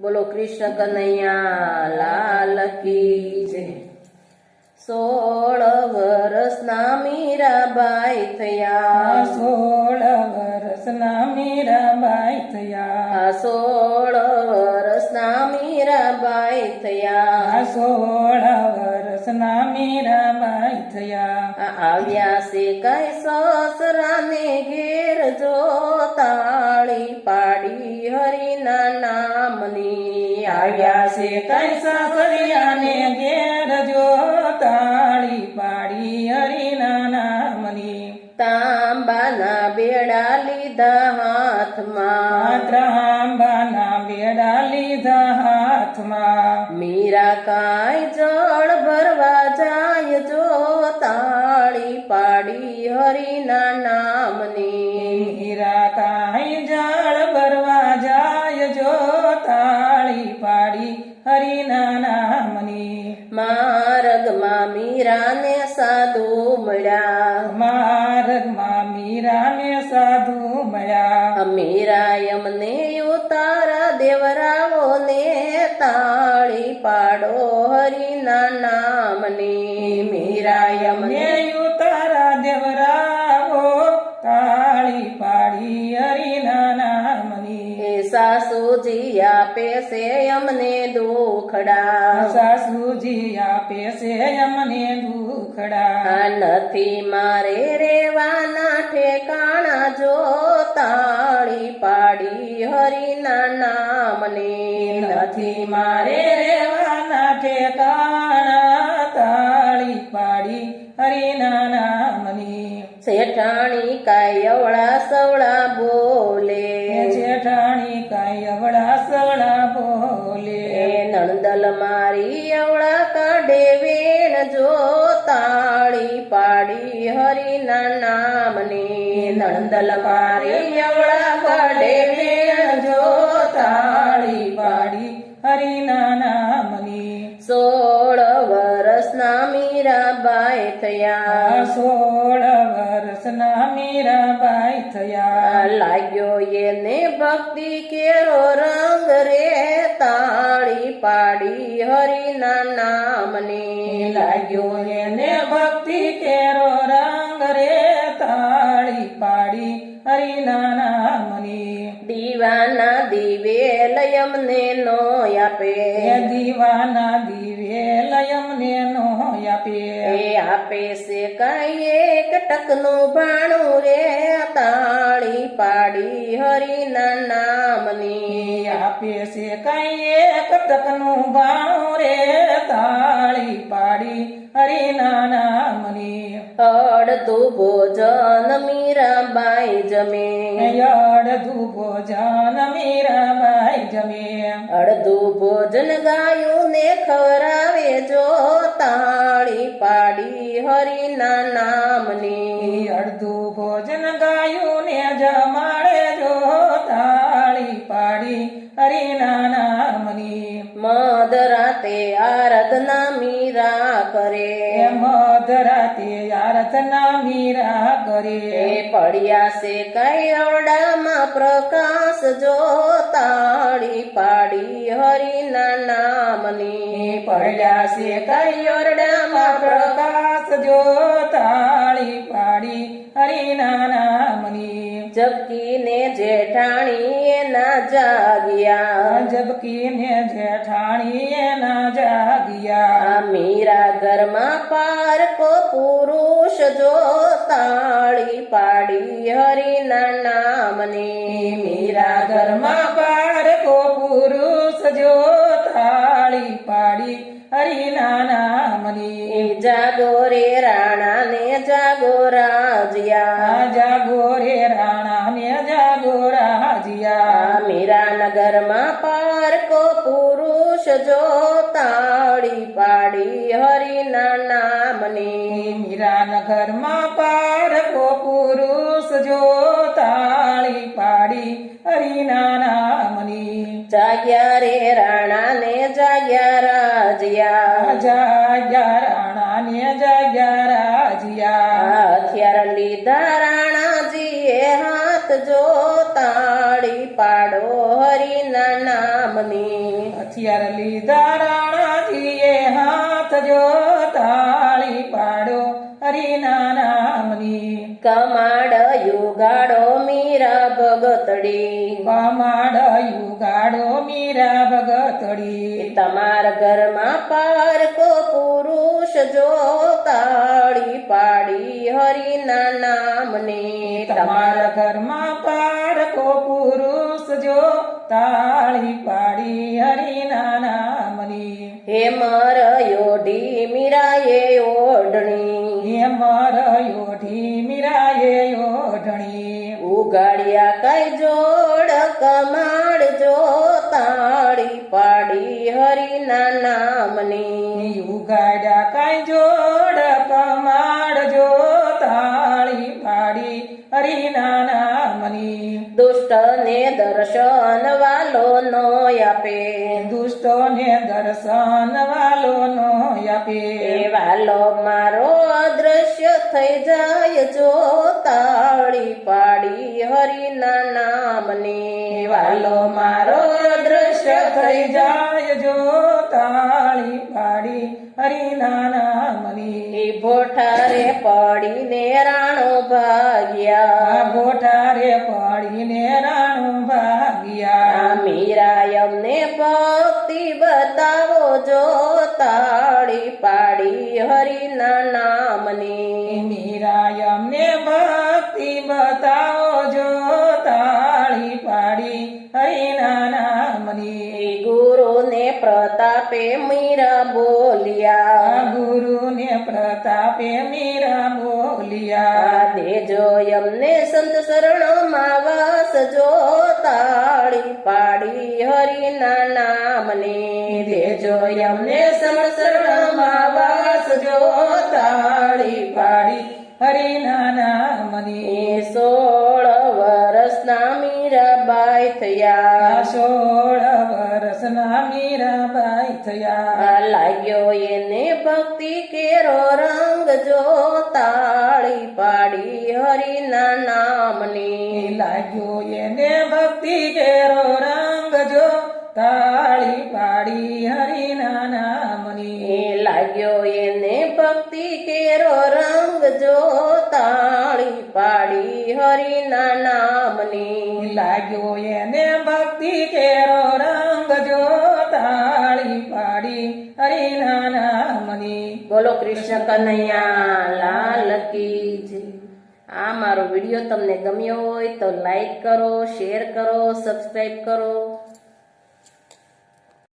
બોલો કૃષ્ણ કનૈયા લાલ કી જય। 16 વર્ષના મીરાબાઈ થયા, 16 વર્ષના મીરાબાઈ થયા, 16 વર્ષના મીરાબાઈ થયા, 16 વર્ષના મીરાબાઈ થયા। આવ્યા છે કઈ સસરાને ઘેર જો તાળી પાડી હરિના નામની। આવ્યા છે કઈ સાસરિયાને ઘેર જો તાળી પાડી હરિના નામની। તાંબાના બેડા લીધા હાથમાં, ત્રાંબાના બેડા લીધા હાથમાં। મીરા કાંઈ જળ ભરવા જાય જો તાળી પાડી હરિના નામની। મીરા કાંઈ જળ ભરવા જાય જો તાળી પાડી હરિના નામની। માર્ગમાં મીરાને સાધુ મળ્યા, માર્ગમાં મીરાને સાધુ મળ્યા। મીરા એમને ઉતારા દેવરાવો ને તાળી પાડો હરિના નામની। મીરા એમને ઉતારા દેવરાવો તાળી પાડી હરિના નામની। સાસુજી આપે છે અમને દુખડા, સાસુજી આપે છે અમને દુખડા। નથી મારે રેવાના ઠેકાણા જો તાળી પાડી હરિના નામની। નથી મારે રેવાના ઠેકાણા તાળી પાડી હરિના નામની। શેઠાણી કાયવળા સવળા બોલે, જેઠાણી કાંઈ અવળા સવળા બોલે। નણદલ મારી અવળા કાઢે વેણ જો તાળી પાડી હરિના નામની। નણદલ મારી અવળા કાઢે વેણ જો તાળી પાડી હરિના નામની। 16 વર્ષના મીરાબાઈ થયા, 16 વર્ષના મીરાબાઈ થયા। લાગ્યો એને ભક્તિ કેરો રંગ રે તાળી પાડી હરિના નામની। લાગ્યો એને ભક્તિ કેરો રંગ રે તાળી પાડી હરિના નામની। દીવાના દિવે લયમને નો આપે, દીવાના દિવે લયમને નો આપે। આપે છે કઈ એક ટકનું ભાણું રે તાળી પાડી હરિના નામની। આપે છે કઈ એક ટકનું ભાણું રે તાળી પાડી હરિના નામની। અડધું ભોજન મીરાબાઈ જમે, અડધું ભોજન મીરાબાઈ જમે। અડધું ભોજન ગાયું ને ખવરાવે જો તાળી પાડી હરિના નામની। અડધું ભોજન ગાયું ને જમાડે જો તાળી પાડી હરિના નામની। મધરાતે આરાધના મીરા કરે, મધરાતે આરાધના મીરા કરે। પડ્યા છે કઈ અવડામાં પ્રકાશ જો તાળી પાડી હરિના નામની। પડ્યા છે કઈ ઓરડામાં પ્રકાશ જો તાળી પાડી હરિના નામની। જબકીને જેઠાણી એના જાગ્યા, જબકીને જેઠાણી એના જાગ્યા। મીરા ઘરમાં પારકો પુરુષ જો તાળી પાડી હરિના નામની। મીરા ઘરમાં પારકો પુરુષ જો તાળી પાડી હરિના નામની। જાગો રે રાણા ને જાગો રાજ્યા, જાગો રે રાણા ને જાગો રાજ્યા। મીરા નગરમાં પારકો પુરુષ જો તાળી પાડી હરિના નામની। મીરા નગરમાં પારકો પુરુષ જો તાળી પાડી હરિના નામની। જાગ્યા રે રાણા ને જાગ્યા રાજ્યા, જાગ્યા રાણા ને જાગ્યા રાજ્યા। હથિયાર લીધા રાણાજીએ હાથ જો તાળી પાડો હરિના નામની। લીધા રાણાજીએ હાથ જો તાળી પાડો હરિના નામની કમાડ યુગાડો મીરા ભગતડી કમાડ યુગાડો મીરા ભગતડી તમારા ઘરમાં પારકો પુરુષ જો તાળી પાડી હરિના નામને તમારા ઘરમાં પારકો પુરુષ જો તાળી પાડી હરિના નામની હે મર યોઢી મીરાએ ઓઢણી હે મરયોઢી મીરાએ ઓઢણી ઉગાડ્યા કઈ જોડ કમાડ જો તાળી પાડી હરિના નામની ઉગાડ્યા કઈ જોડ કમાડ જો તાળી પાડી હરિના નામની દુષ્ટ ને દર્શન વાલો નો આપે દુષ્ટોને દર્શન વાલો નો આપે એ વાલો મારો અદ્રશ્ય થઈ જાય જો તાળી પાડી હરિના નામની વાલો મારો દ્રશ્ય થઈ જાય જો તાળી પાડી હરિના નામની એ ભોઠારે પડીને રાણો ભાગ્યા ગોઠારે પડીને રાણું ભાગ્યા મીરા અમને ભક્તિ બતાવો જો તાળી પાડી હરિના નામની મીરા અમને ભક્તિ બતાવો જો તાળી પાડી હરિના નામની ગુરુને પ્રતાપે મીરા બોલ્યા ગુરુને પ્રતાપે મીરા બોલ્યા દેજો અમને સંત શરણોમાં વાસ જો તાળી પાડી હરિના નામને દેજો અમને સંત શરણોમાં વાસ જો તાળી પાડી હરિના નામની 16 વર્ષના મીરાબાઈ થયા 16 વર્ષના મીરાબાઈ થયા લાગ્યો એને ભક્તિ કેરો રંગ જો તાળી પાડી હરિના નામની લાગ્યો એને ભક્તિ કેરો રંગ જો તાળી પાડી હરિના નામની લાગ્યો એને ભક્તિ કેરો રંગ જો તાળી પાડી હરિના નામની લાગ્યો એને ભક્તિ કેરો રંગ જો તાળી પાડી હરિના નામની બોલો કૃષ્ણ કનૈયા લાલ કી જય. આ મારો વિડીયો તમને ગમ્યો હોય તો લાઈક કરો, શેર કરો, સબસ્ક્રાઈબ કરો.